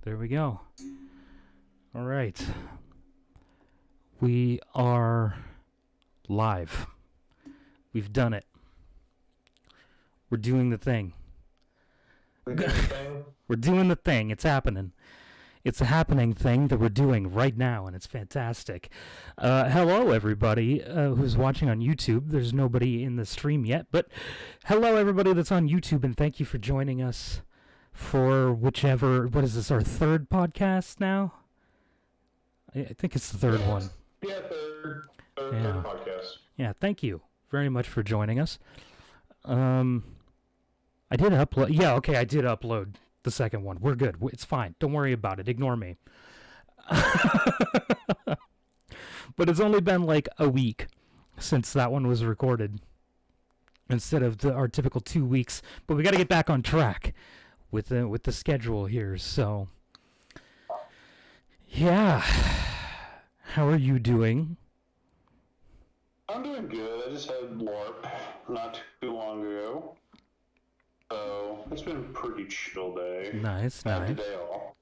There we go. All right. We are live. We've done it. We're doing the thing. We're doing the thing. It's happening. It's a happening thing that we're doing right now, and it's fantastic. Hello, everybody who's watching on YouTube. There's nobody in the stream yet, but hello, everybody that's on YouTube, and thank you for joining us for whichever... What is this, our third podcast now? I think it's the third one. Yeah, third podcast. Yeah, thank you very much for joining us. I did upload... Yeah, okay, I did upload the second one. We're good. It's fine. Don't worry about it. Ignore me. But it's only been like a week since that one was recorded instead of our typical 2 weeks. But we got to get back on track with the schedule here. So, yeah. How are you doing? I'm doing good. I just had LARP not too long ago. So, it's been a pretty chill day. Nice. I had the day off.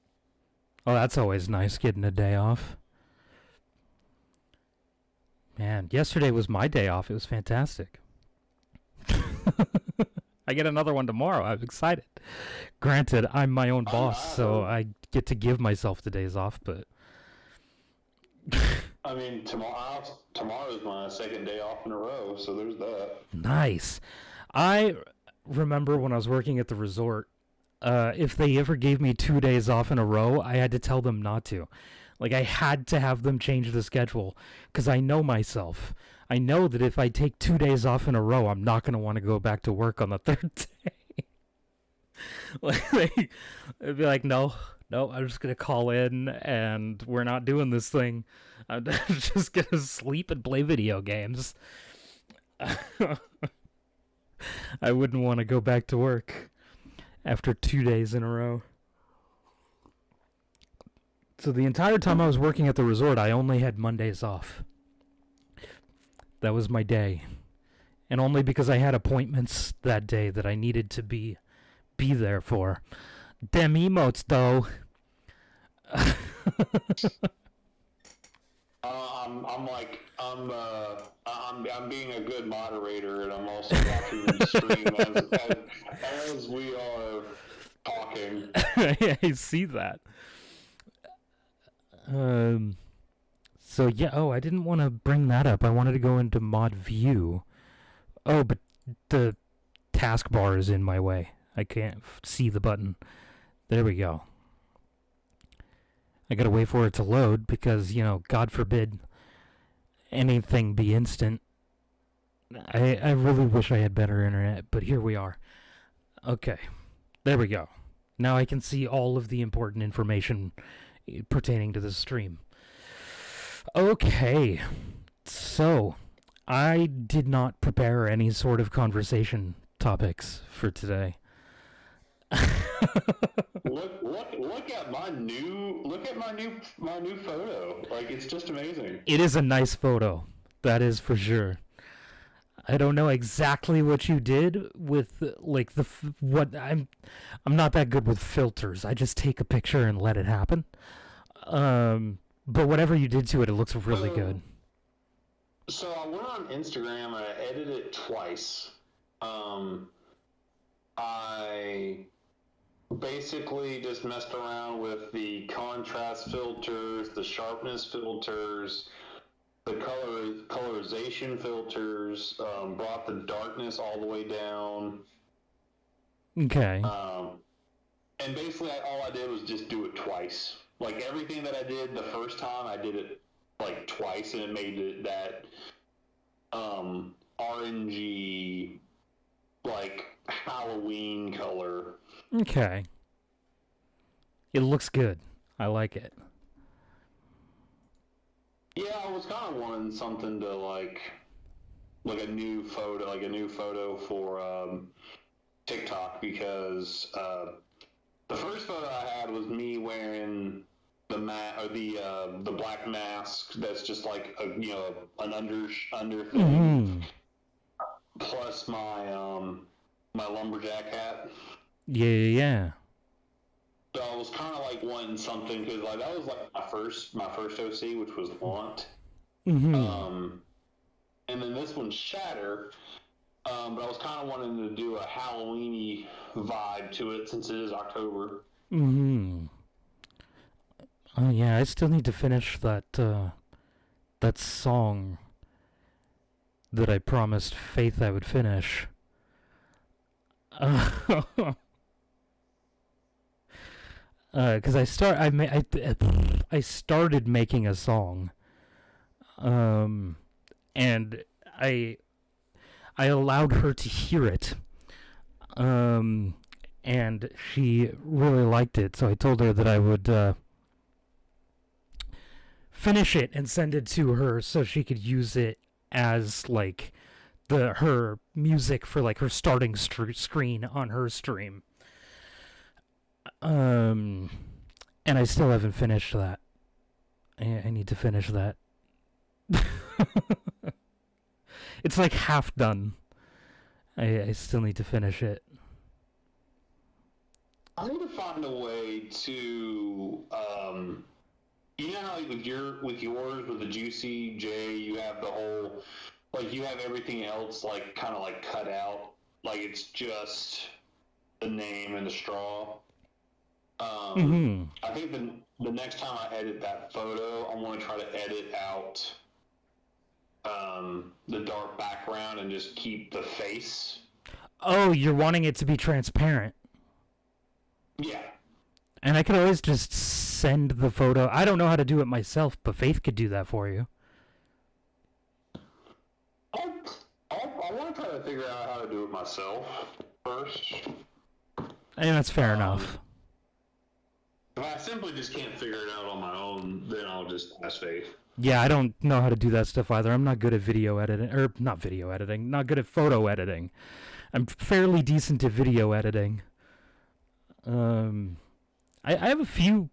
Oh, that's always nice, getting a day off. Man, yesterday was my day off. It was fantastic. I get another one tomorrow. I'm excited. Granted, I'm my own boss, so I get to give myself the days off, but... I mean, tomorrow's my second day off in a row, so there's that. Nice. I remember when I was working at the resort, if they ever gave me 2 days off in a row, I had to tell them not to. Like, I had to have them change the schedule, because I know myself. I know that if I take 2 days off in a row, I'm not going to want to go back to work on the third day. Like, they'd be like, no, I'm just going to call in, and we're not doing this thing. I'm just going to sleep and play video games. I wouldn't want to go back to work after 2 days in a row. So the entire time I was working at the resort, I only had Mondays off. That was my day. And only because I had appointments that day that I needed to be there for. Dem emotes, though. I'm being a good moderator, and I'm also watching the stream as we are talking. Yeah, I see that. So yeah, I didn't want to bring that up. I wanted to go into mod view. Oh, but the taskbar is in my way. I can't see the button. There we go. I gotta wait for it to load because, God forbid anything be instant. I really wish I had better internet, but here we are. Okay, there we go. Now I can see all of the important information pertaining to the stream. Okay, so I did not prepare any sort of conversation topics for today. Look at my new photo. Like, it's just amazing. It is a nice photo. That is for sure. I don't know exactly what you did with I'm not that good with filters. I just take a picture and let it happen. But whatever you did to it, it looks really good. So I went on Instagram and I edited it twice. I basically just messed around with the contrast filters, the sharpness filters, the colorization filters, brought the darkness all the way down. Okay. And basically all I did was just do it twice. Like, everything that I did the first time, I did it like twice, and it made it that orangey, like, Halloween color. Okay. It looks good. I like it. Yeah, I was kind of wanting something to like a new photo for TikTok, because the first photo I had was me wearing the black mask that's just like an under thing, plus my my lumberjack hat. Yeah. So I was kind of like wanting something because like that was like my first OC, which was Want. Mm-hmm. Um, and then this one's Shatter. But I was kind of wanting to do a Halloweeny vibe to it since it is October. Mm-hmm. Oh yeah, I still need to finish that song that I promised Faith I would finish. Because I started making a song, and I I allowed her to hear it, and she really liked it. So I told her that I would finish it and send it to her so she could use it as like her music for like her starting screen on her stream. Um, and I still haven't finished that. I need to finish that. It's like half done. I still need to finish it. I need to find a way to, you know how like with yours with the Juicy J, you have the whole like you have everything else like kind of like cut out, like it's just the name and the straw. Mm-hmm. I think the next time I edit that photo, I want to try to edit out the dark background and just keep the face. Oh, you're wanting it to be transparent. Yeah. And I could always just send the photo. I don't know how to do it myself, but Faith could do that for you. I want to try to figure out how to do it myself first. And that's fair enough. If I simply just can't figure it out on my own, then I'll just ask Faith. Yeah, I don't know how to do that stuff either. I'm not good at video editing, or not video editing, not good at photo editing. I'm fairly decent at video editing. I have a few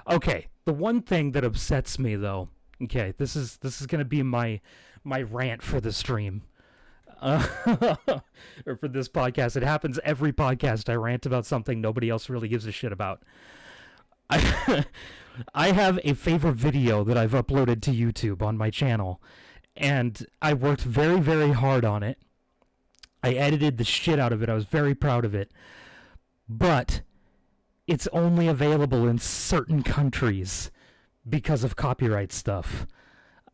Okay, the one thing that upsets me though. Okay, this is gonna be my rant for the stream. Or for this podcast. It happens every podcast. I rant about something nobody else really gives a shit about. I have a favorite video that I've uploaded to YouTube on my channel, and I worked very, very hard on it. I edited the shit out of it. I was very proud of it. But it's only available in certain countries because of copyright stuff.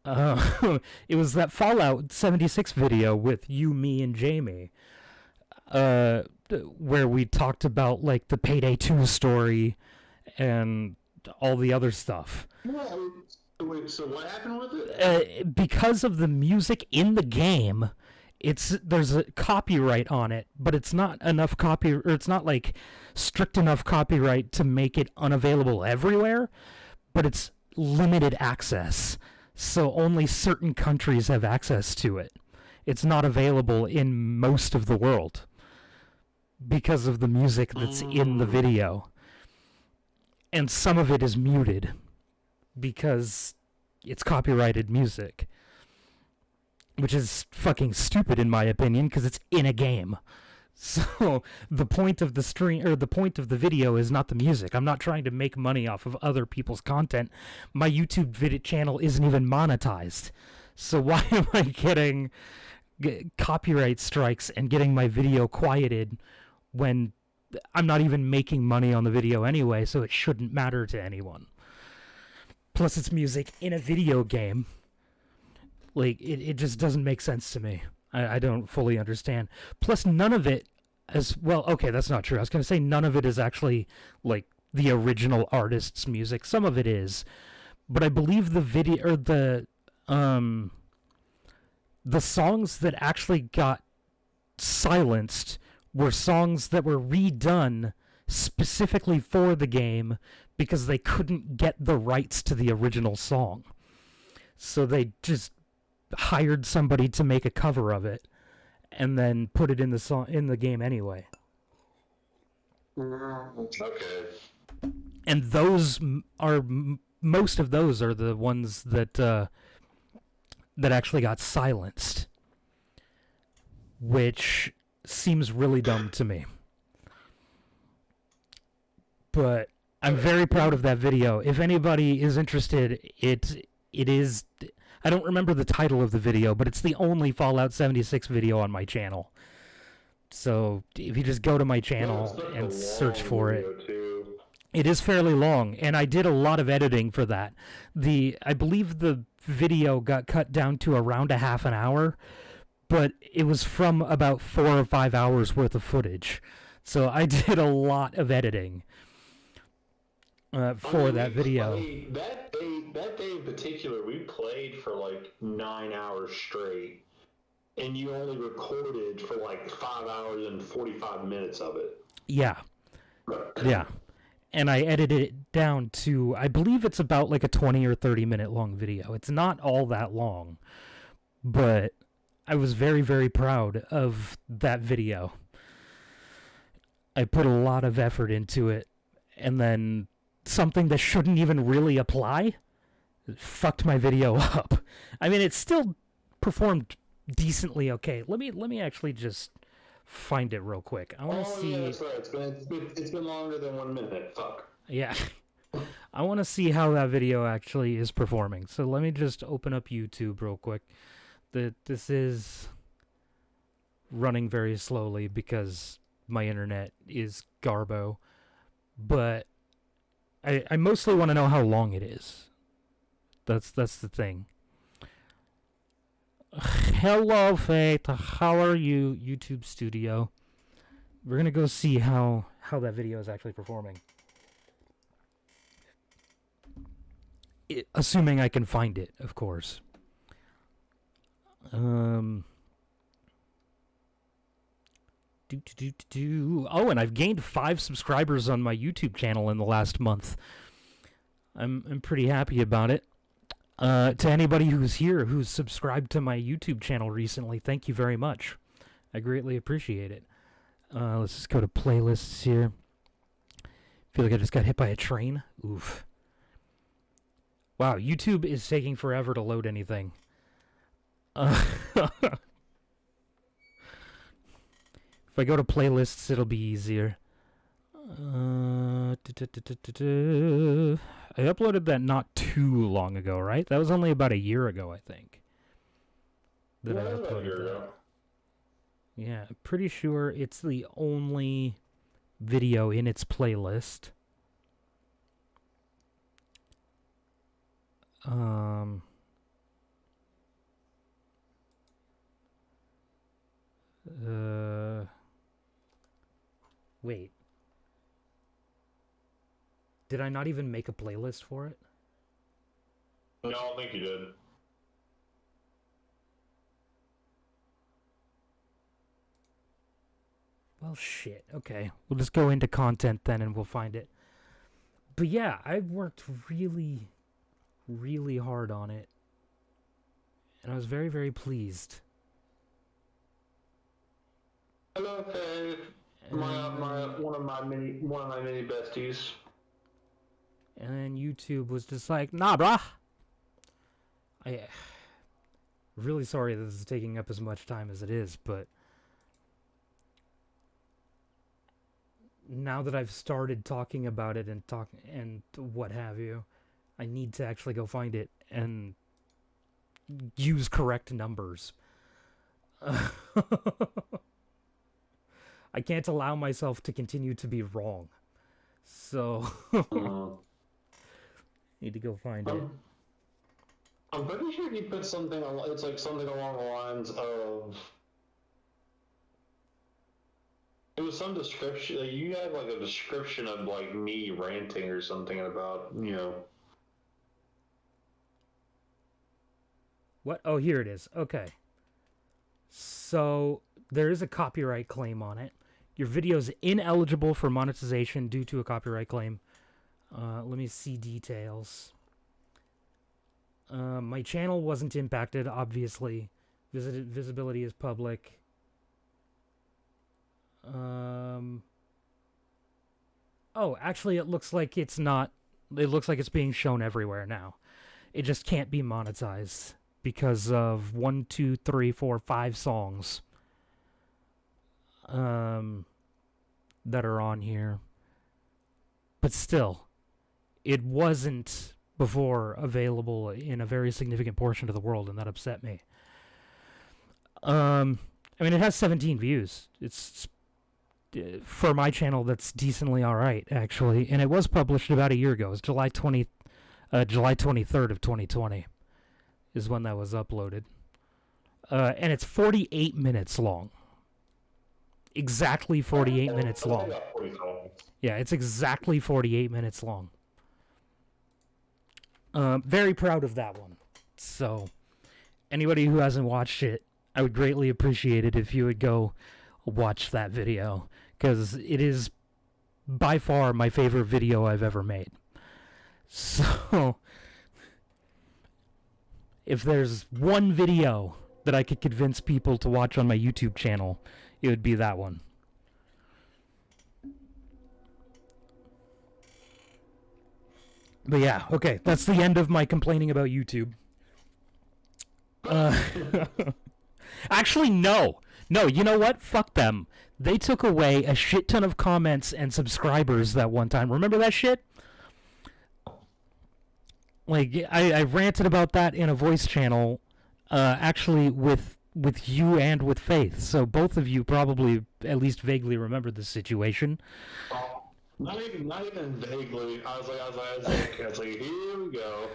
It was that Fallout 76 video with you, me, and Jamie, where we talked about like the Payday 2 story and all the other stuff. Wait, so what happened with it? Because of the music in the game, there's a copyright on it, but it's not enough or it's not like strict enough copyright to make it unavailable everywhere, but it's limited access. So only certain countries have access to it. It's not available in most of the world because of the music that's in the video. And some of it is muted because it's copyrighted music, which is fucking stupid in my opinion because it's in a game. So the point of the stream or the point of the video is not the music. I'm not trying to make money off of other people's content. My YouTube video channel isn't even monetized. So why am I getting copyright strikes and getting my video quieted when I'm not even making money on the video anyway, so it shouldn't matter to anyone. Plus it's music in a video game. Like, it just doesn't make sense to me. I don't fully understand. Plus, none of it as well. Okay, that's not true. I was going to say none of it is actually like the original artist's music. Some of it is, but I believe the video or the songs that actually got silenced were songs that were redone specifically for the game because they couldn't get the rights to the original song. So they just hired somebody to make a cover of it and then put it in the game anyway. Okay. And those are most of those are the ones that that actually got silenced, which seems really dumb to me. but I'm very proud of that video. If anybody is interested, it is. I don't remember the title of the video, but it's the only Fallout 76 video on my channel. So if you just go to my channel and search for it, it is fairly long, and I did a lot of editing for that. I believe the video got cut down to around a half an hour, but it was from about 4 or 5 hours worth of footage. So I did a lot of editing for that video. That day in particular, we played for like 9 hours straight, and you only recorded for like 5 hours and 45 minutes of it. Yeah. Yeah. And I edited it down to, I believe it's about like a 20 or 30 minute long video. It's not all that long, but I was very, very proud of that video. I put a lot of effort into it, and then something that shouldn't even really apply fucked my video up. I mean, it still performed decently okay. Let me actually just find it real quick. I want to see. Yeah, that's right. It's been longer than 1 minute. Fuck. Yeah. I want to see how that video actually is performing. So let me just open up YouTube real quick. This is running very slowly because my internet is garbo. But I mostly want to know how long it is. That's the thing. Hello, Faith. How are you, YouTube Studio? We're gonna go see how that video is actually performing. Assuming I can find it, of course. Oh, and I've gained 5 subscribers on my YouTube channel in the last month. I'm pretty happy about it. To anybody who's here, who's subscribed to my YouTube channel recently, thank you very much. I greatly appreciate it. Let's just go to playlists here. Feel like I just got hit by a train. Oof. Wow, YouTube is taking forever to load anything. If I go to playlists, it'll be easier. I uploaded that not too long ago, right? That was only about a year ago, I think. That I uploaded that. Yeah, I'm pretty sure it's the only video in its playlist. Wait. Did I not even make a playlist for it? No, I don't think you did. Well, shit. Okay. We'll just go into content then and we'll find it. But yeah, I worked really, really hard on it. And I was very, very pleased. Hello, Faith. One of my many besties. And then YouTube was just like, nah, brah. Really sorry that this is taking up as much time as it is, but now that I've started talking about it and what have you, I need to actually go find it and use correct numbers. I can't allow myself to continue to be wrong. So need to go find it. I'm pretty sure he put something on. It's like something along the lines of. It was some description. Like you had like a description of like me ranting or something about What? Oh, here it is. Okay. So there is a copyright claim on it. Your video is ineligible for monetization due to a copyright claim. Let me see details. My channel wasn't impacted, obviously. Visibility is public. Oh, actually, it looks like it's not. It looks like it's being shown everywhere now. It just can't be monetized because of 1, 2, 3, 4, 5 songs that are on here. but still, it wasn't before available in a very significant portion of the world, and that upset me. I mean, it has 17 views. It's for my channel, that's decently all right, actually. And it was published about a year ago. It was July 23rd of 2020 is when that was uploaded. And it's 48 minutes long. Exactly 48 minutes long. Yeah, it's exactly 48 minutes long. Very proud of that one. So, anybody who hasn't watched it, I would greatly appreciate it if you would go watch that video, because it is by far my favorite video I've ever made. So, if there's one video that I could convince people to watch on my YouTube channel, it would be that one. But yeah, okay, that's the end of my complaining about YouTube. Actually, no. No, you know what? Fuck them. They took away a shit ton of comments and subscribers that one time. Remember that shit? Like, I ranted about that in a voice channel, actually with you and with Faith. So both of you probably at least vaguely remember this situation. Not even vaguely. I was like, here we go.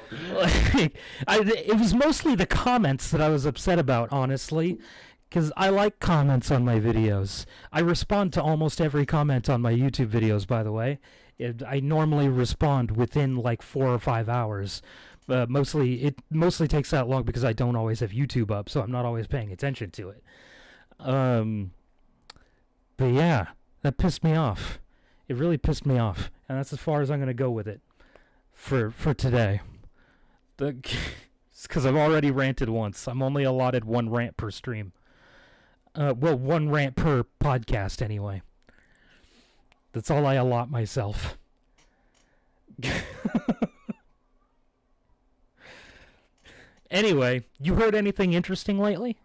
It was mostly the comments that I was upset about, honestly, because I like comments on my videos. I respond to almost every comment on my YouTube videos, by the way. I normally respond within like 4 or 5 hours. It mostly takes that long because I don't always have YouTube up, so I'm not always paying attention to it. But yeah, that pissed me off. It really pissed me off, and that's as far as I'm going to go with it for today. It's because I've already ranted once. I'm only allotted one rant per stream. Well, one rant per podcast, anyway. That's all I allot myself. Anyway, you heard anything interesting lately?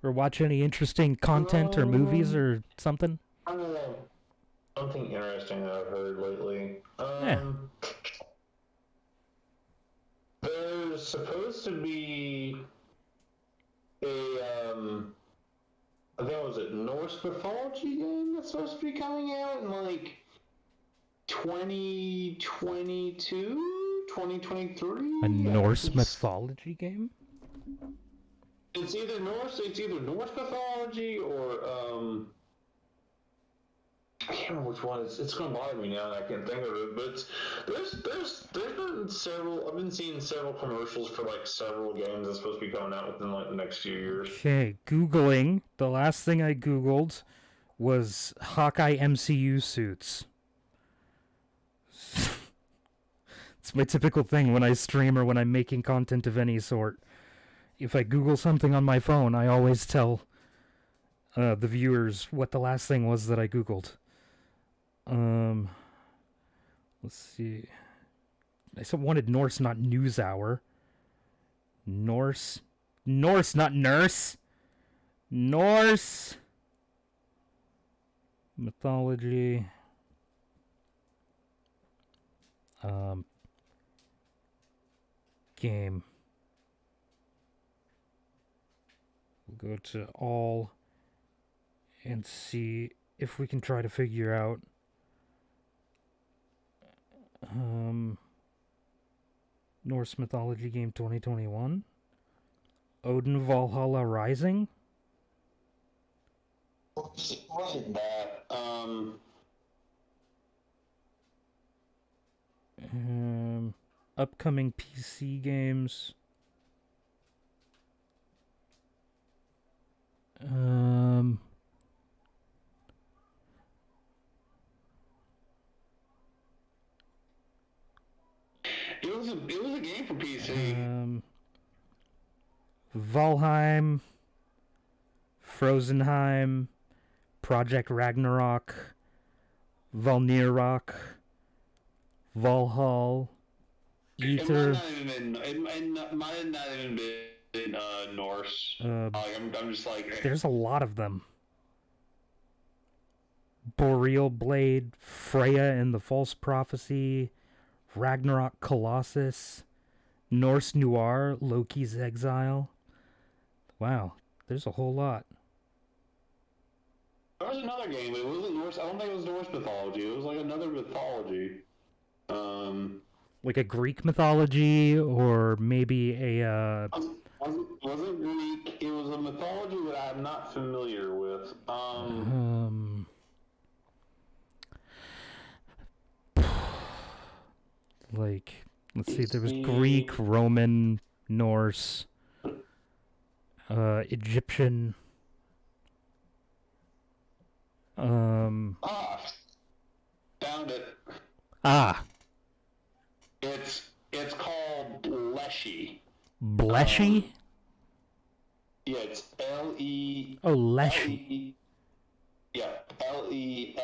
Or watch any interesting content or movies or something? I don't know. Something interesting that I've heard lately. Yeah. There's supposed to be a, I think it was a Norse mythology game that's supposed to be coming out in like 2022, 2023? A Norse mythology game? It's either Norse mythology or, I can't remember which one. It's going to bother me now that I can't think of it. But there's been several. I've been seeing several commercials for like several games that's supposed to be coming out within like the next few years. Okay, Googling. The last thing I Googled was Hawkeye MCU suits. It's my typical thing when I stream or when I'm making content of any sort. If I Google something on my phone, I always tell the viewers what the last thing was that I Googled. Let's see. I wanted Norse, not News Hour. Norse, not nurse. Norse mythology. Game. We'll go to all and see if we can try to figure out Norse mythology game 2021. Odin Valhalla Rising. Wasn't that? Upcoming PC games. It was a game for PC. Valheim, Frozenheim, Project Ragnarok, Valnirok, Valhall, Ether. It might not even been Norse. I'm just like... There's a lot of them. Boreal Blade, Freya and the False Prophecy, Ragnarok Colossus, Norse Noir, Loki's Exile. Wow, there's a whole lot. There was another game. It wasn't Norse. I don't think it was Norse mythology. It was like another mythology. Like a Greek mythology, or maybe a Wasn't Greek. It was a mythology that I'm not familiar with. Like, let's see, there was Greek, Roman, Norse, Egyptian. Found it. It's called Leshy. Bleshy? Yeah, it's L-E... Oh, Leshy. L-E, yeah, Leshy.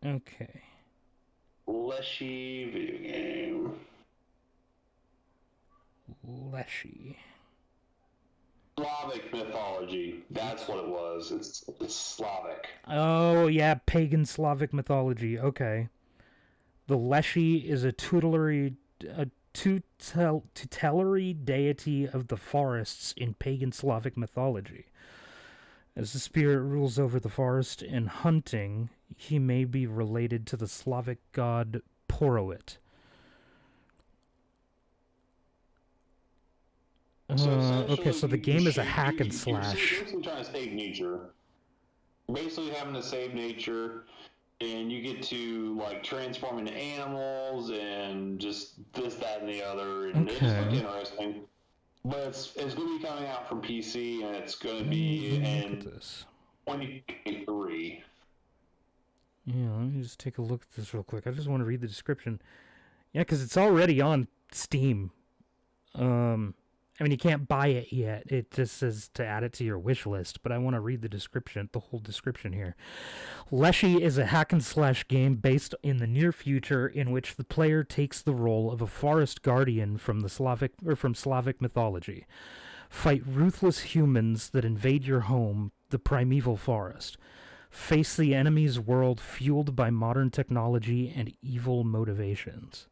Okay. Leshy video game. Leshy. Slavic mythology. That's what it was. It's Slavic. Oh, yeah, pagan Slavic mythology. Okay. The Leshy is a tutelary deity of the forests in pagan Slavic mythology. As the spirit rules over the forest and hunting, he may be related to the Slavic god Porowit. Okay, so the game is a hack and slash. You're basically trying to save nature. Basically having to save nature, and you get to like transform into animals and just this, that, and the other, and it's just like interesting. But it's going to be coming out from PC, and it's going to be in 2023. Yeah, let me just take a look at this real quick. I just want to read the description. Yeah, because it's already on Steam. I mean, you can't buy it yet. It just says to add it to your wish list, but I want to read the description, the whole description here. Leshy is a hack and slash game based in the near future in which the player takes the role of a forest guardian from Slavic mythology. Fight ruthless humans that invade your home, the primeval forest. Face the enemy's world fueled by modern technology and evil motivations.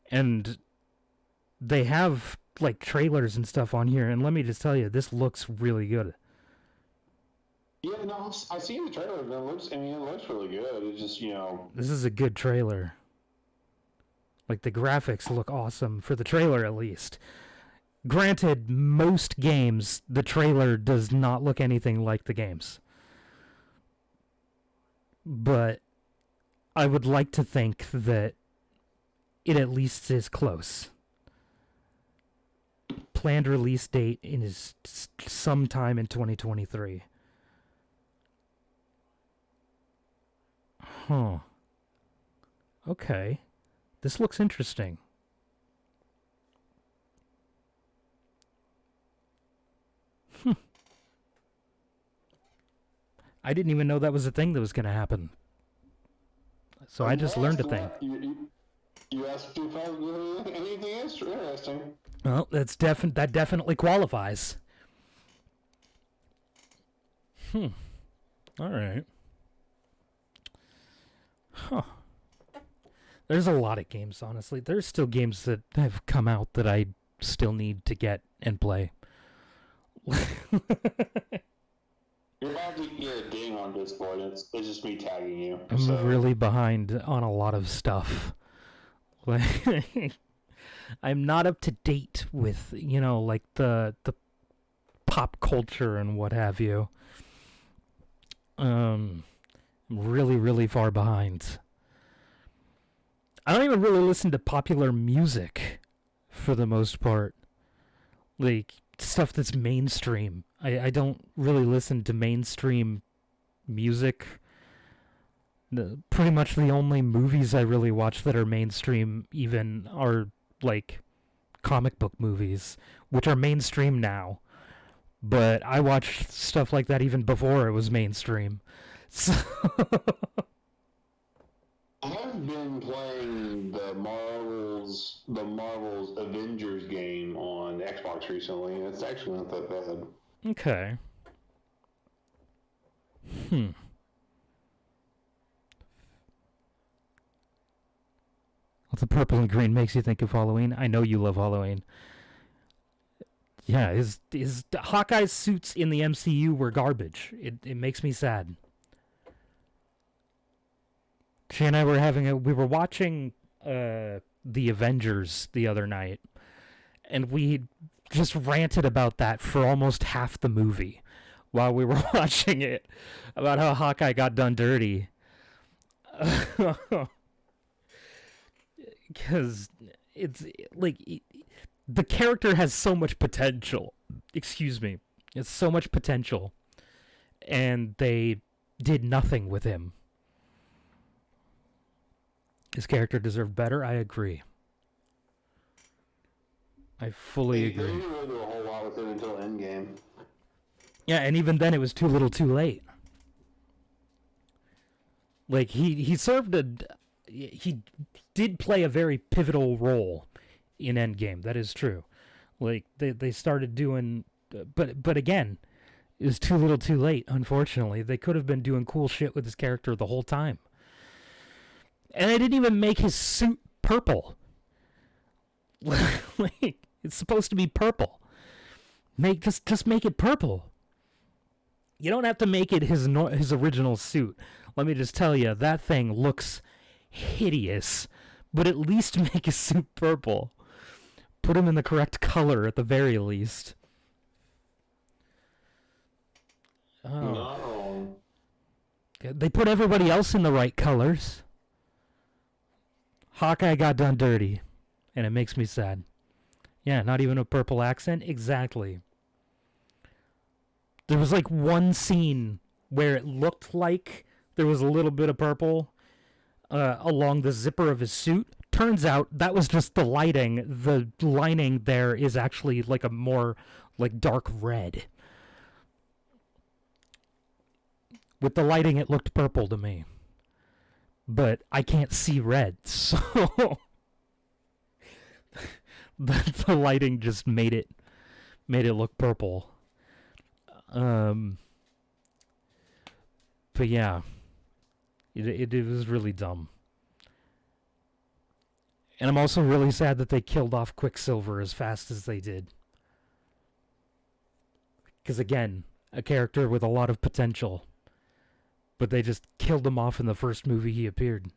And they have like trailers and stuff on here, and let me just tell you, this looks really good. Yeah, no, I seen the trailer. It looks really good. It's just, this is a good trailer. Like, the graphics look awesome for the trailer, at least. Granted, most games, the trailer does not look anything like the games. But I would like to think that it at least is close. Planned release date is sometime in 2023. Huh. Okay. This looks interesting. I didn't even know that was a thing that was going to happen. So I just learned a thing. You asked if I was anything interesting. Well, that definitely qualifies. All right. Huh. There's a lot of games, honestly. There's still games that have come out that I still need to get and play. You're about to get a ding on Discord. It's just me tagging you. I'm really behind on a lot of stuff. I'm not up to date with, like the pop culture and what have you. I'm really, really far behind. I don't even really listen to popular music for the most part. Like, stuff that's mainstream. I don't really listen to mainstream music. Pretty much the only movies I really watch that are mainstream even are, like, comic book movies, which are mainstream now. But I watched stuff like that even before it was mainstream. So I've been playing the Marvel's Avengers game on Xbox recently, and it's actually not that bad. Okay. Well, the purple and green makes you think of Halloween. I know you love Halloween. Yeah, his Hawkeye's suits in the MCU were garbage. It makes me sad. She and I were we were watching the Avengers the other night, and we just ranted about that for almost half the movie while we were watching it, about how Hawkeye got done dirty. Because it's like the character has so much potential. Excuse me. It's so much potential. And they did nothing with him. His character deserved better. I agree. I fully agree. They didn't really do a whole lot with it until Endgame. Yeah, and even then it was too little too late. Like, he served a... He did play a very pivotal role in Endgame. That is true. Like, they started doing... But again, it was too little too late, unfortunately. They could have been doing cool shit with his character the whole time. And they didn't even make his suit purple. Like, it's supposed to be purple. Just make it purple. You don't have to make it his original suit. Let me just tell you, that thing looks hideous. But at least make his suit purple. Put him in the correct color at the very least. Oh. No. They put everybody else in the right colors. Hawkeye got done dirty, and it makes me sad. Yeah, not even a purple accent? Exactly. There was like one scene where it looked like there was a little bit of purple along the zipper of his suit. Turns out that was just the lighting. The lining there is actually like a more like dark red. With the lighting, it looked purple to me. But I can't see red, so the lighting just made it look purple. But yeah, it was really dumb. And I'm also really sad that they killed off Quicksilver as fast as they did. Because again, a character with a lot of potential. But they just killed him off in the first movie he appeared.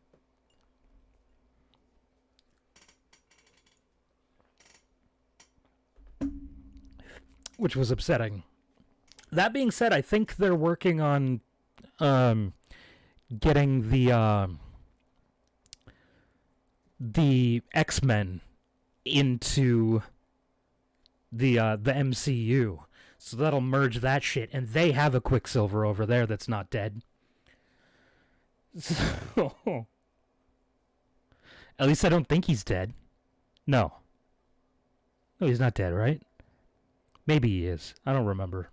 Which was upsetting. That being said, I think they're working on getting the X-Men into the MCU. So that'll merge that shit, and they have a Quicksilver over there that's not dead. So, at least I don't think he's dead. No. No, he's not dead, right? Maybe he is. I don't remember.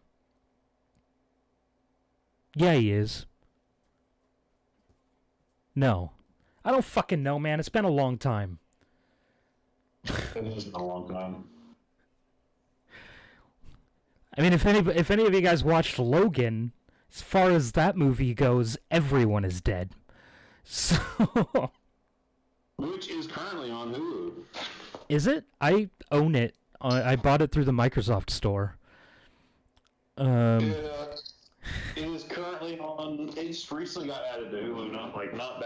Yeah, he is. No. I don't fucking know, man. It's been a long time. It has been a long time. I mean, if any of you guys watched Logan, as far as that movie goes, everyone is dead. So, which is currently on Hulu. Is it? I own it. I bought it through the Microsoft store. It is currently on. It's recently got added to Hulu, not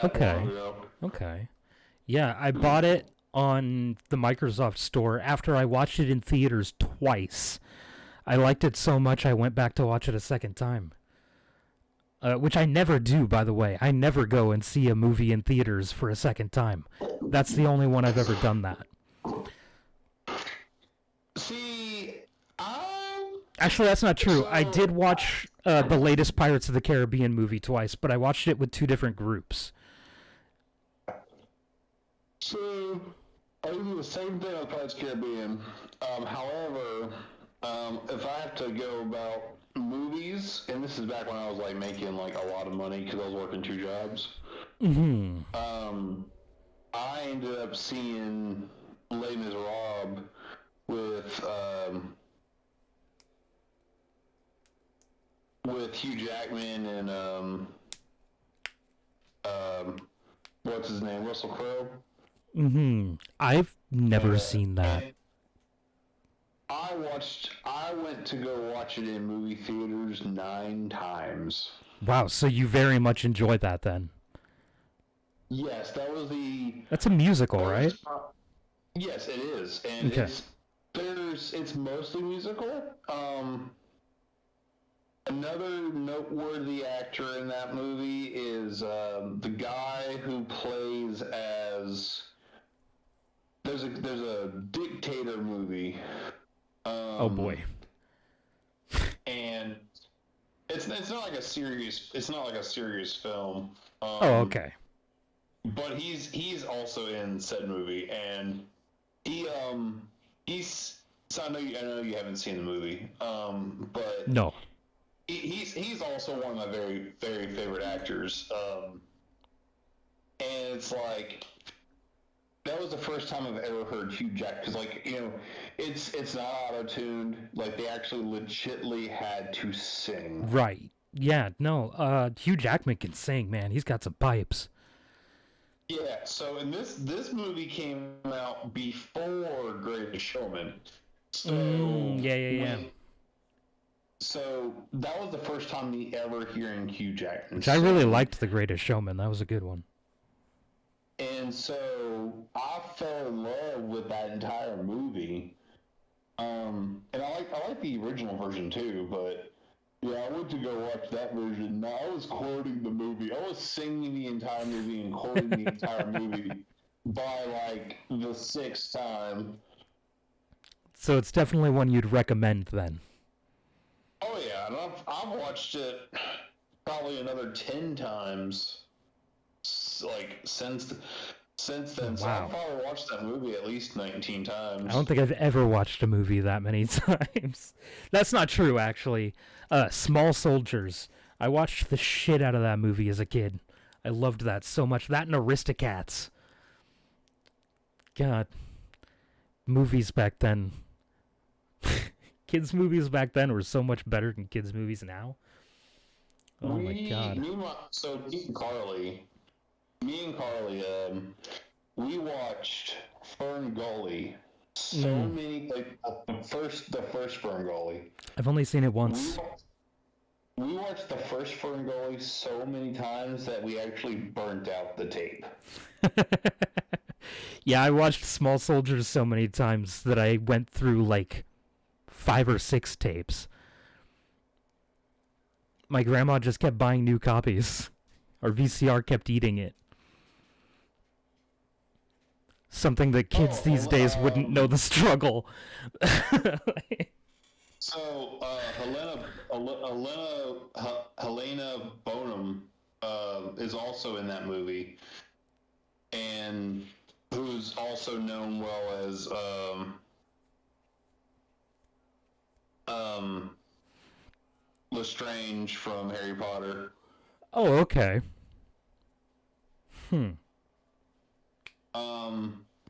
that long ago. Okay. Yeah, I bought it on the Microsoft store after I watched it in theaters twice. I liked it so much I went back to watch it a second time. Which I never do, by the way. I never go and see a movie in theaters for a second time. That's the only one I've ever done that. See, Actually, that's not true. I did watch the latest Pirates of the Caribbean movie twice, but I watched it with two different groups. So, I do the same thing on Pirates of the Caribbean. However, if I have to go about movies, and this is back when I was making a lot of money because I was working two jobs. Mm-hmm. I ended up seeing Les Miserables with with Hugh Jackman and what's his name, Russell Crowe. I've never seen that. I went to go watch it in movie theaters 9 times. Wow, so you very much enjoyed that then? Yes, that was the. That's a musical, right? Yes, it is, and Okay. it's mostly musical. Another noteworthy actor in that movie is the guy who plays as. There's a dictator movie. Oh boy. And it's not like a serious film. Oh, okay. But he's also in said movie, and he's. So I know you haven't seen the movie, but No. He's also one of my very very favorite actors, and it's like that was the first time I've ever heard Hugh Jack, because it's not auto-tuned, like they actually legitly had to sing. Right. Yeah, no, Hugh Jackman can sing, man. He's got some pipes. Yeah, so in this movie came out before Greatest Showman. So Yeah. So that was the first time me ever hearing Hugh Jackman. Which I really liked The Greatest Showman. That was a good one. And so I fell in love with that entire movie. And I like the original version too, but yeah, I went to go watch that version. Now, I was quoting the movie. I was singing the entire movie and quoting the entire movie by like the 6th time. So it's definitely one you'd recommend then. Oh yeah, and I've watched it probably another 10 times, like since then. So Wow. I've probably watched that movie at least 19 times. I don't think I've ever watched a movie that many times. That's not true, actually. Small Soldiers. I watched the shit out of that movie as a kid. I loved that so much. That and Aristocats. God. Movies back then. Kids' movies back then were so much better than kids' movies now. Oh my god. So me and Carly, we watched Fern Gully so many, like the first Fern Gully. I've only seen it once. We watched the first Fern Gully so many times that we actually burnt out the tape. Yeah, I watched Small Soldiers so many times that I went through like 5 or 6 tapes. My grandma just kept buying new copies. Our VCR kept eating it. Something that kids these days wouldn't know the struggle. So Helena Bonham is also in that movie, and who's also known well as Lestrange from Harry Potter. Oh, okay.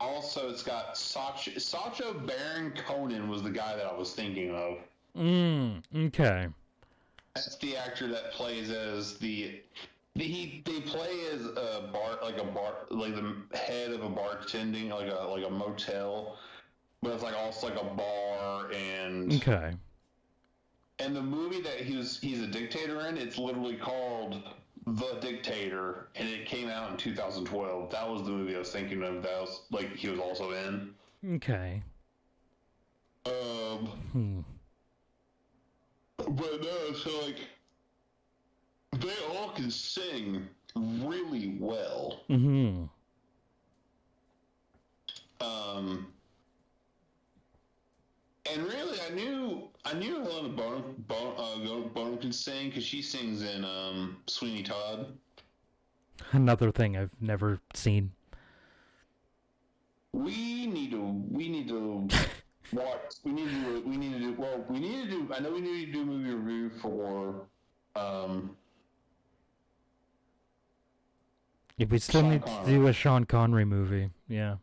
Also, it's got Sacha Baron Cohen was the guy that I was thinking of. Okay. That's the actor that plays as they play as a bar, like the head of a bartending, like a motel, but it's like also like a bar. And Okay. And the movie that he's a dictator in, it's literally called The Dictator, and it came out in 2012. That was the movie I was thinking of. That was like he was also in. Okay. But no, so like they all can sing really well. And really, I knew Helena Bonham could sing because she sings in Sweeney Todd. Another thing I've never seen. We need to watch. We need to do. I know we need to do a movie review for. Yeah, we still Sean need Connery. to do a Sean Connery movie. Yeah.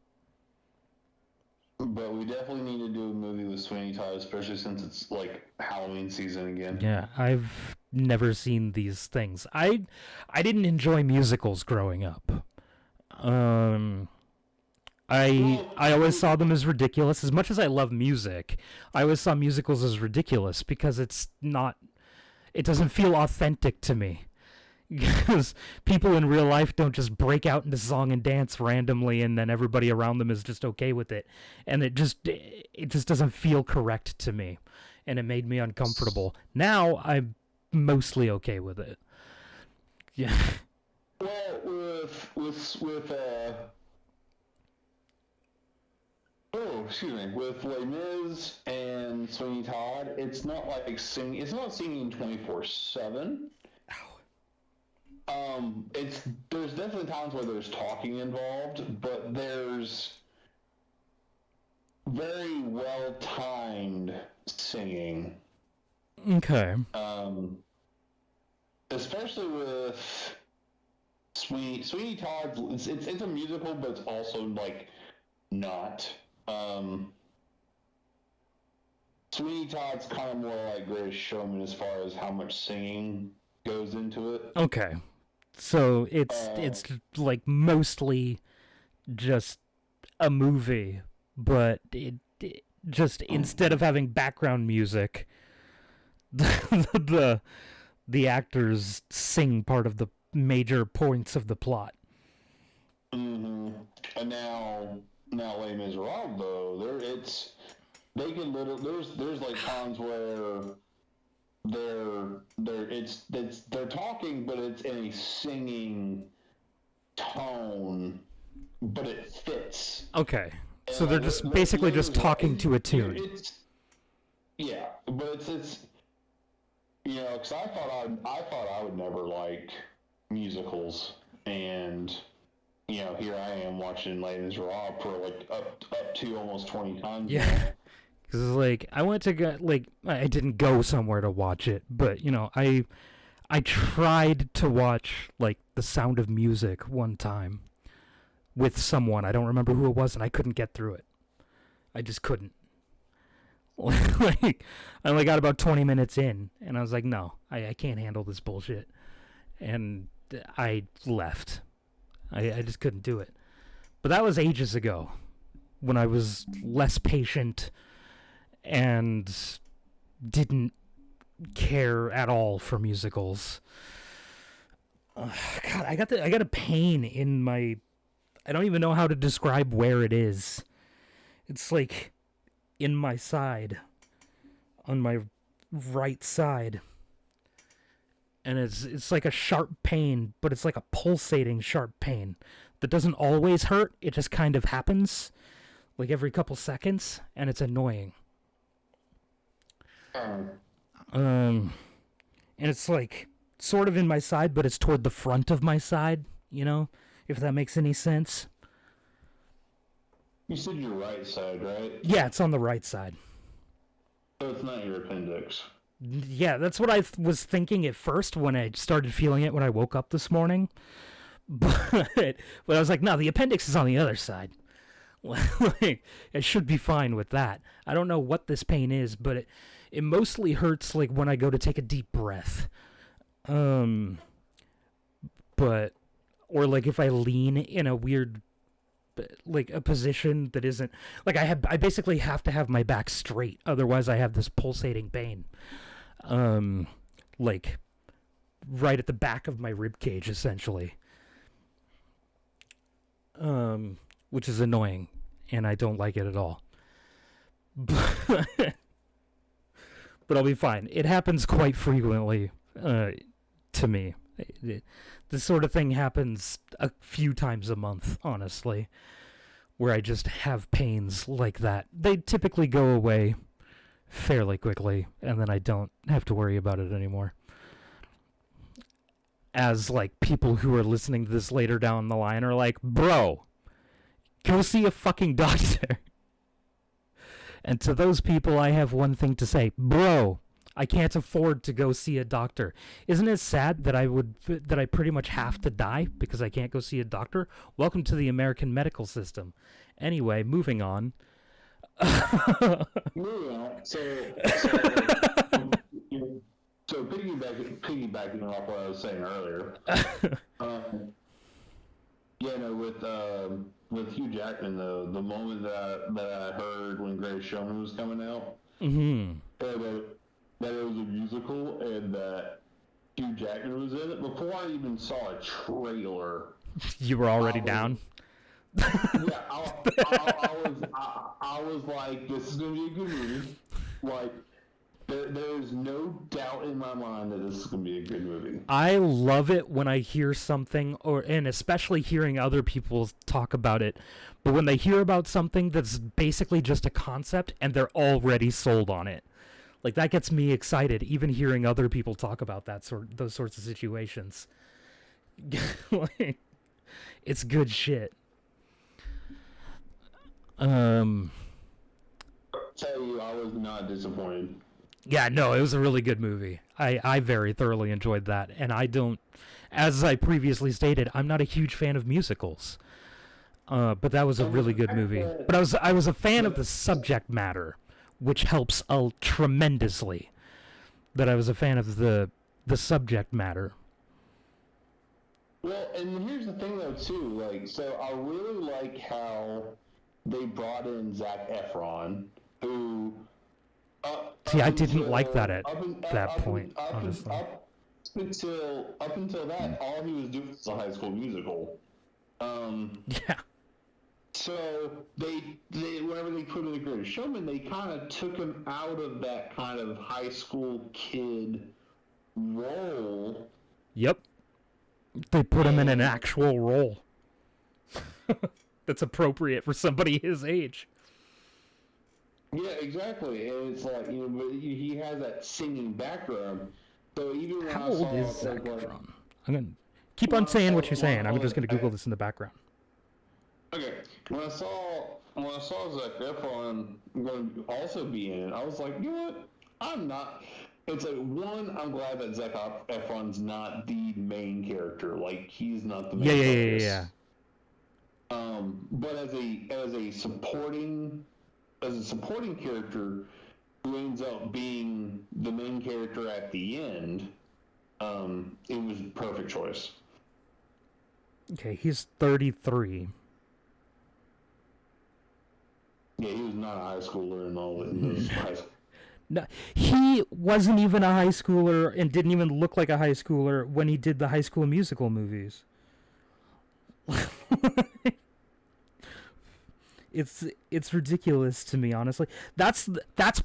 But we definitely need to do a movie with Sweeney Todd, especially since it's like Halloween season again. Yeah, I've never seen these things. I didn't enjoy musicals growing up. I always saw them as ridiculous. As much as I love music, I always saw musicals as ridiculous because it doesn't feel authentic to me. Because people in real life don't just break out into song and dance randomly and then everybody around them is just okay with it. And it just doesn't feel correct to me. And it made me uncomfortable. Now I'm mostly okay with it. Yeah. Well, with Les Mis and Sweeney Todd, it's not like singing. It's not singing 24/7. There's definitely times where there's talking involved, but there's very well timed singing. Okay. Especially with Sweeney Todd. It's a musical, but it's also like not. Sweeney Todd's kind of more like Greatest Showman as far as how much singing goes into it. Okay. So it's like mostly just a movie, but it just instead of having background music, the actors sing part of the major points of the plot. Mm-hmm. And now Les Miserables though, there's like times where they're talking, but it's in a singing tone, but it fits. Okay, so they're just basically just talking to a tune. Yeah, but it's because I thought I would never like musicals, and here I am watching Les Miserables for like up to almost 20 times. Yeah. Now. Because, like, I went to go, like, I didn't go somewhere to watch it, but, I tried to watch, like, The Sound of Music one time with someone. I don't remember who it was, and I couldn't get through it. I just couldn't. Like, I only got about 20 minutes in, and I was like, no, I can't handle this bullshit. And I left. I just couldn't do it. But that was ages ago, when I was less patient and didn't care at all for musicals. God, I got a pain in my. I don't even know how to describe where it is. It's like in my side, on my right side, and it's like a sharp pain, but it's like a pulsating sharp pain that doesn't always hurt. It just kind of happens, like every couple seconds, and it's annoying. And it's like sort of in my side, but it's toward the front of my side, if that makes any sense. You said your right side, right? Yeah, it's on the right side. So it's not your appendix. Yeah, that's what I was thinking at first when I started feeling it when I woke up this morning. But I was like, no, the appendix is on the other side. Like, I should be fine with that. I don't know what this pain is, but it mostly hurts like when I go to take a deep breath. Or like if I lean in a weird, like a position that isn't like I basically have to have my back straight, otherwise I have this pulsating pain. Like right at the back of my rib cage, essentially. Which is annoying, and I don't like it at all. But I'll be fine. It happens quite frequently to me. This sort of thing happens a few times a month, honestly, where I just have pains like that. They typically go away fairly quickly, and then I don't have to worry about it anymore. As, like, people who are listening to this later down the line are like, bro, go see a fucking doctor. And to those people, I have one thing to say. Bro, I can't afford to go see a doctor. Isn't it sad that I pretty much have to die because I can't go see a doctor? Welcome to the American medical system. Anyway, moving on. Moving on. So So piggybacking off what I was saying earlier, with Hugh Jackman though, the moment that I heard when Greatest Showman was coming out, Mm-hmm. that it was a musical and that Hugh Jackman was in it, before I even saw a trailer, You were already down? Yeah, I was like, this is gonna be a good movie. Like, there's no doubt in my mind that this is gonna be a good movie. I love it when I hear something, and especially hearing other people talk about it, but when they hear about something that's basically just a concept and they're already sold on it. Like, that gets me excited, even hearing other people talk about those sorts of situations. Like, it's good shit. I'll tell you, I was not disappointed. Yeah, no, it was a really good movie. I very thoroughly enjoyed that, and I don't, as I previously stated, I'm not a huge fan of musicals. But that was a really good movie. But I was a fan of the subject matter, which helps tremendously. That I was a fan of the subject matter. Well, and here's the thing though too, like, so I really like how they brought in Zac Efron, who See, I didn't like that at that point, honestly. Up until that, all he was doing was a High School Musical. Yeah. So they whenever they put in The Greatest Showman, they kind of took him out of that kind of high school kid role. Yep. They put him in an actual role that's appropriate for somebody his age. Yeah, exactly. And it's like, but he has that singing background. So even when How I saw old is Zac like, Efron? I'm gonna keep on saying what you're saying. I'm just gonna Google this in the background. Okay, when I saw Zac Efron going to also be in it, I was like, you know what? I'm not. It's like, one, I'm glad that Zac Efron's not the main character. Like, he's not the main focus. Yeah. But as a supporting character who ends up being the main character at the end, it was a perfect choice. Okay, he's 33. Yeah, he was not a high schooler and all in those high school. No, he wasn't even a high schooler and didn't even look like a high schooler when he did the High School Musical movies. It's ridiculous to me, honestly. That's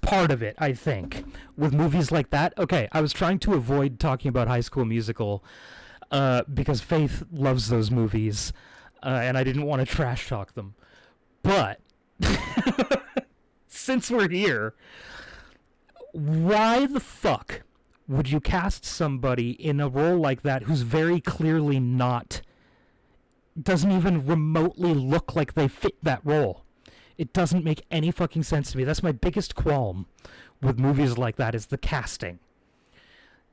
part of it, I think, with movies like that. Okay, I was trying to avoid talking about High School Musical because Faith loves those movies, and I didn't want to trash talk them. But since we're here, why the fuck would you cast somebody in a role like that who's very clearly doesn't even remotely look like they fit that role? It doesn't make any fucking sense to me. That's my biggest qualm with movies like that, is the casting.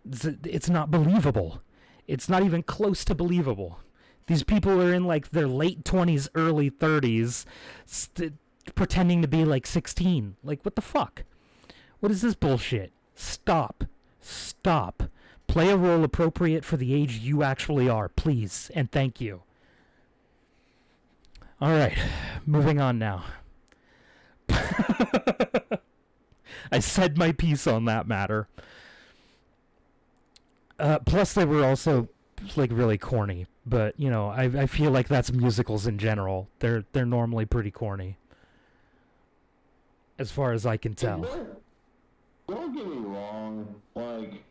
It's not believable. It's not even close to believable. These people are in like their late 20s, early 30s, pretending to be like 16. Like, what the fuck? What is this bullshit? Stop. Play a role appropriate for the age you actually are, please, and thank you. Alright, moving on now. I said my piece on that matter. Plus, they were also like really corny, but I feel like that's musicals in general. They're normally pretty corny, as far as I can tell. Don't get me wrong. Like,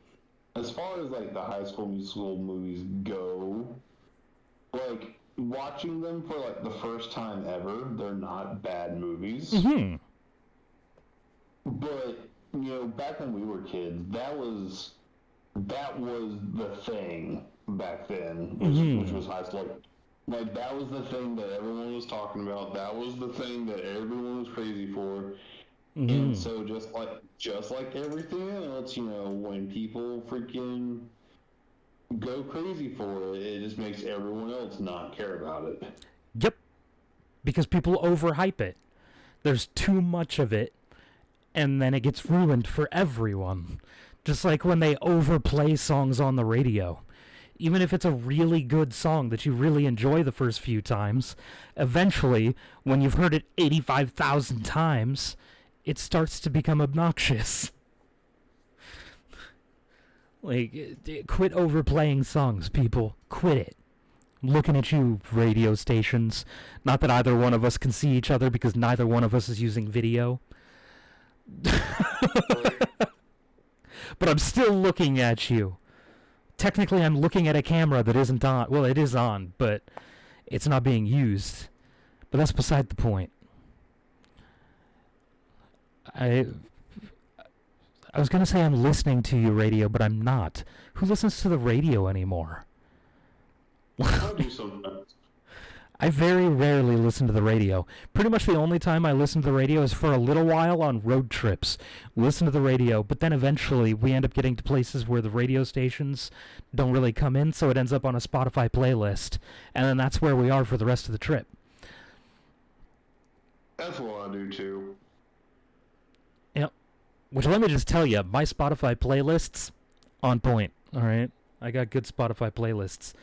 as far as like the High School Musical movies go, like, watching them for like the first time ever, they're not bad movies. Mm-hmm. But back when we were kids, that was the thing back then, which was high school. Like that was the thing that everyone was talking about. That was the thing that everyone was crazy for. Mm-hmm. And so just like everything else, when people freaking go crazy for it, it just makes everyone else not care about it. Yep. Because people overhype it. There's too much of it, and then it gets ruined for everyone. Just like when they overplay songs on the radio. Even if it's a really good song that you really enjoy the first few times, eventually, when you've heard it 85,000 times, it starts to become obnoxious. Like, quit overplaying songs, people. Quit it. I'm looking at you, radio stations. Not that either one of us can see each other because neither one of us is using video. But I'm still looking at you. Technically, I'm looking at a camera that isn't on. Well, it is on, but it's not being used. But that's beside the point. I was going to say I'm listening to you, radio, but I'm not. Who listens to the radio anymore? I do sometimes. I very rarely listen to the radio. Pretty much the only time I listen to the radio is for a little while on road trips. Listen to the radio, but then eventually we end up getting to places where the radio stations don't really come in, so it ends up on a Spotify playlist. And then that's where we are for the rest of the trip. That's what I do too. Yep. Which, let me just tell you, my Spotify playlists, on point, alright? I got good Spotify playlists.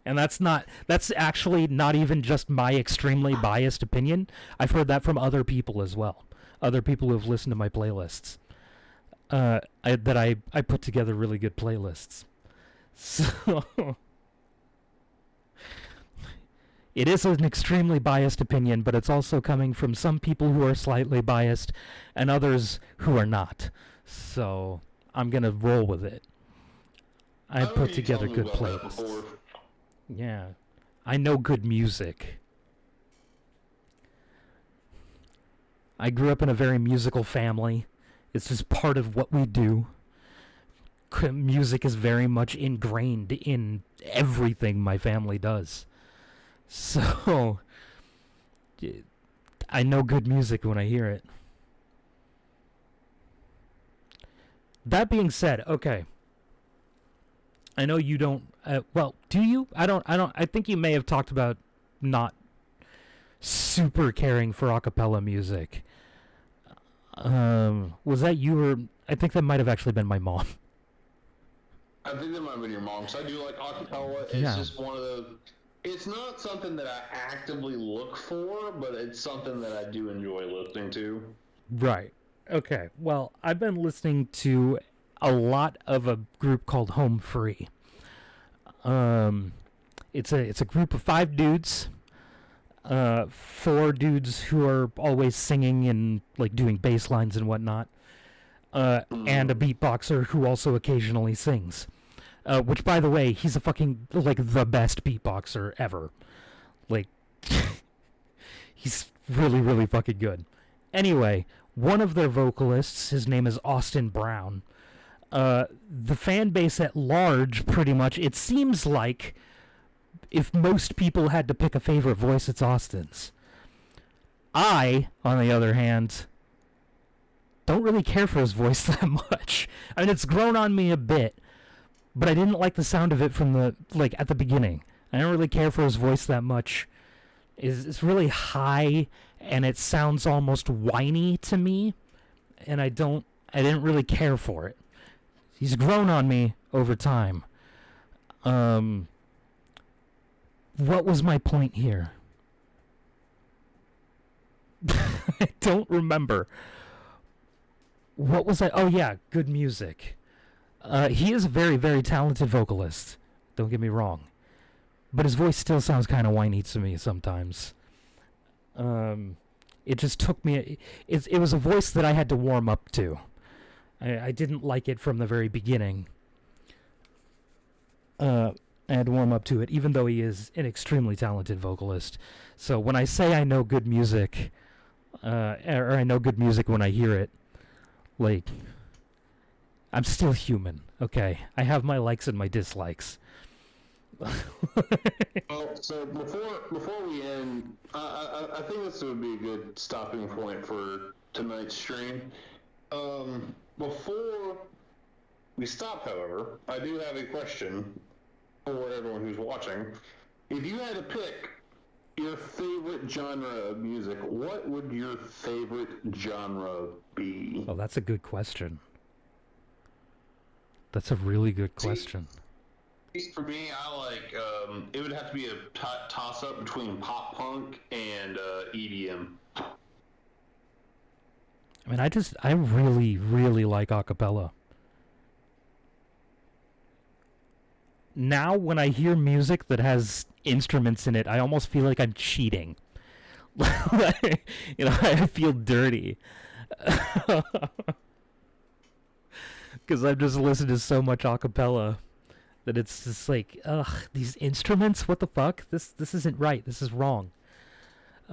And that's actually not even just my extremely biased opinion. I've heard that from other people as well. Other people who have listened to my playlists. I put together really good playlists. So, it is an extremely biased opinion, but it's also coming from some people who are slightly biased and others who are not. So, I'm going to roll with it. I put together good playlists. Yeah. I know good music. I grew up in a very musical family. It's just part of what we do. Music is very much ingrained in everything my family does. So, I know good music when I hear it. That being said, okay. I know you don't. Well, do you? I don't. I think you may have talked about not super caring for a cappella music. Was that you or? I think that might have actually been my mom. I think that might have been your mom. So I do like acapella. It's just one of the. It's not something that I actively look for, but it's something that I do enjoy listening to. Right. Okay. Well, I've been listening to a lot of a group called Home Free. It's a group of 5 dudes. 4 dudes who are always singing and like doing bass lines and whatnot. And a beatboxer who also occasionally sings. Which, by the way, he's a fucking like the best beatboxer ever. Like, he's really, really fucking good. Anyway, one of their vocalists, his name is Austin Brown. The fan base at large, pretty much, it seems like if most people had to pick a favorite voice, it's Austin's. I, on the other hand, don't really care for his voice that much. I mean, it's grown on me a bit, but I didn't like the sound of it from at the beginning. I don't really care for his voice that much. It's really high, and it sounds almost whiny to me, and I didn't really care for it. He's grown on me over time. What was my point here? I don't remember. What was I? Oh yeah, good music. He is a very, very talented vocalist. Don't get me wrong. But his voice still sounds kind of whiny to me sometimes. It just took me... It was a voice that I had to warm up to. I didn't like it from the very beginning. I had to warm up to it, even though he is an extremely talented vocalist. So when I say I know good music, or I know good music when I hear it, like, I'm still human, okay? I have my likes and my dislikes. Well, so before we end, I think this would be a good stopping point for tonight's stream. Before we stop, however, I do have a question for everyone who's watching. If you had to pick your favorite genre of music, what would your favorite genre be? Oh, that's a good question. That's a really good question. For me, I like it would have to be a toss up between pop punk and EDM. I mean, I really, really like acapella. Now, when I hear music that has instruments in it, I almost feel like I'm cheating. I feel dirty. Because I've just listened to so much acapella that it's just like, ugh, these instruments? What the fuck? This isn't right. This is wrong.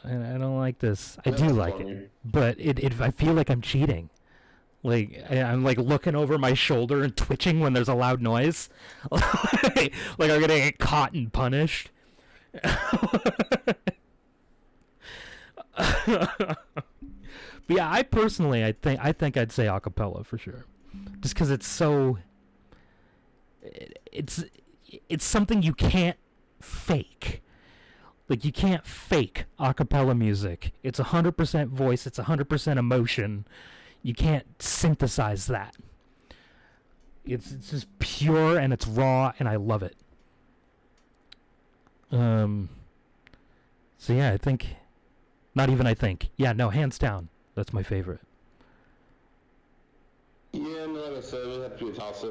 I don't like this. I do like it, but I feel like I'm cheating. Like I'm like looking over my shoulder and twitching when there's a loud noise. Like I'm gonna get caught and punished. But yeah, I personally, I think I'd say acapella for sure, just because it's so. It's something you can't fake. Like, you can't fake a cappella music. It's 100% voice, it's 100% emotion. You can't synthesize that. It's just pure and it's raw, and I love it. So yeah, I think... Not even I think. Yeah, no, hands down. That's my favorite. Yeah, no, like I said, it would have to be a toss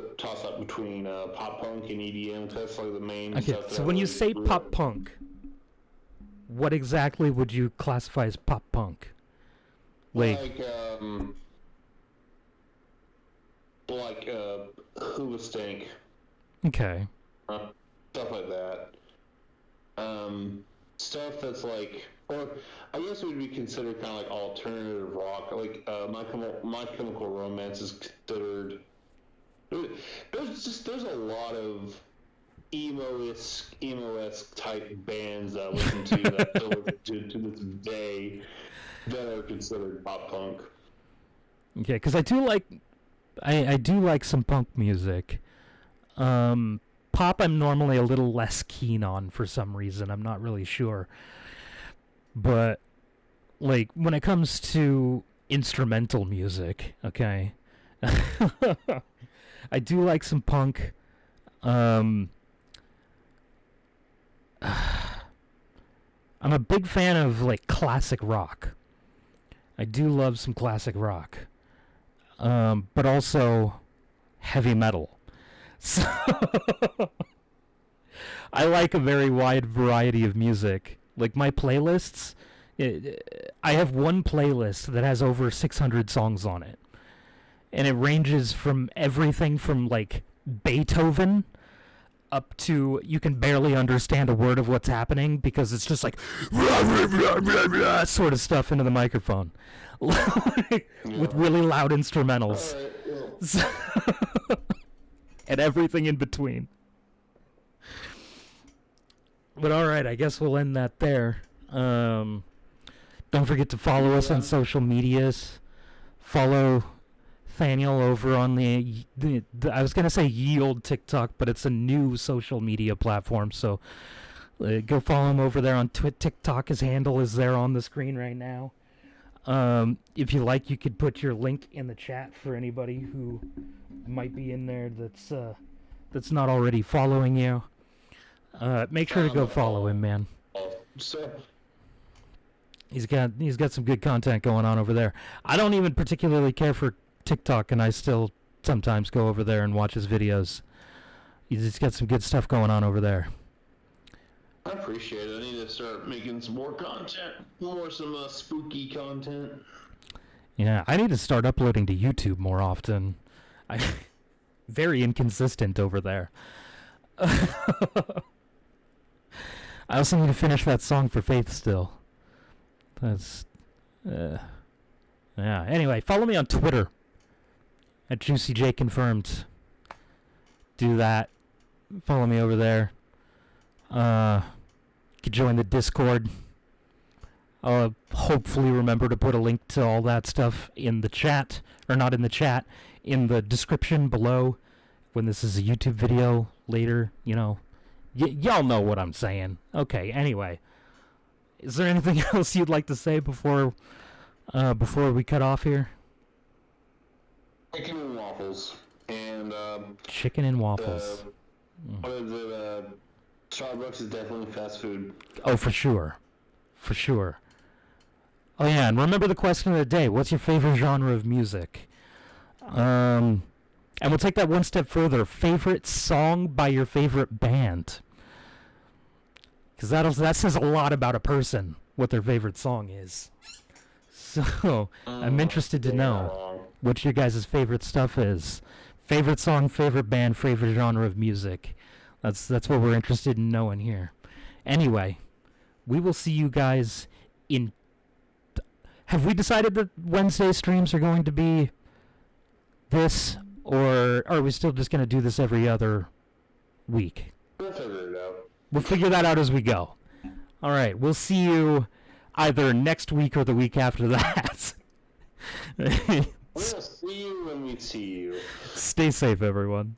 up between pop punk and EDM, because that's like the main stuff. Okay, so when you say pop punk... What exactly would you classify as pop punk? Like Hooba Stank. Okay. Stuff like that. Stuff that's like, or I guess it would be considered kind of like alternative rock. Like My Chemical Romance is considered. There's a lot of emo-esque type bands that I listen to that still listen to this day that are considered pop punk. Okay, because I do like some punk music. Pop I'm normally a little less keen on for some reason. I'm not really sure. But like when it comes to instrumental music, okay, I do like some punk. I'm a big fan of like classic rock. I do love some classic rock. But also heavy metal. So I like a very wide variety of music. Like my playlists, I have one playlist that has over 600 songs on it. And it ranges from everything from like Beethoven up to you can barely understand a word of what's happening because it's just like sort of stuff into the microphone. With really loud instrumentals. And everything in between. But alright, I guess we'll end that there. Don't forget to follow us on social medias. Follow Thaniel over on the I was going to say ye old TikTok, but it's a new social media platform, so go follow him over there on TikTok. His handle is there on the screen right now. If you like, you could put your link in the chat for anybody who might be in there that's not already following you. Make sure to go follow him, man. He's got some good content going on over there. I don't even particularly care for TikTok, and I still sometimes go over there and watch his videos. He's got some good stuff going on over there. I appreciate it. I need to start making some more content, some spooky content. Yeah, I need to start uploading to YouTube more often. I very inconsistent over there. I also need to finish that song for Faith still. That's yeah. Anyway, follow me on Twitter at JuicyJConfirmed. Do that. Follow me over there. You can join the Discord. I'll hopefully remember to put a link to all that stuff in the chat, or not in the chat, in the description below when this is a YouTube video later, you know. Y'all know what I'm saying. Okay, anyway. Is there anything else you'd like to say before we cut off here? Chicken and waffles. And and chicken and waffles. What is it? Starbucks is definitely fast food. Oh, for sure. For sure. Oh, yeah, and remember the question of the day. What's your favorite genre of music? And we'll take that one step further. Favorite song by your favorite band. Because that says a lot about a person, what their favorite song is. So, I'm interested to know what your guys' favorite stuff is. Favorite song, favorite band, favorite genre of music. That's what we're interested in knowing here. Anyway, we will see you guys in... Have we decided that Wednesday streams are going to be this, or are we still just going to do this every other week? We'll figure it out. We'll figure that out as we go. All right, we'll see you either next week or the week after that. We'll see you when we see you. Stay safe, everyone.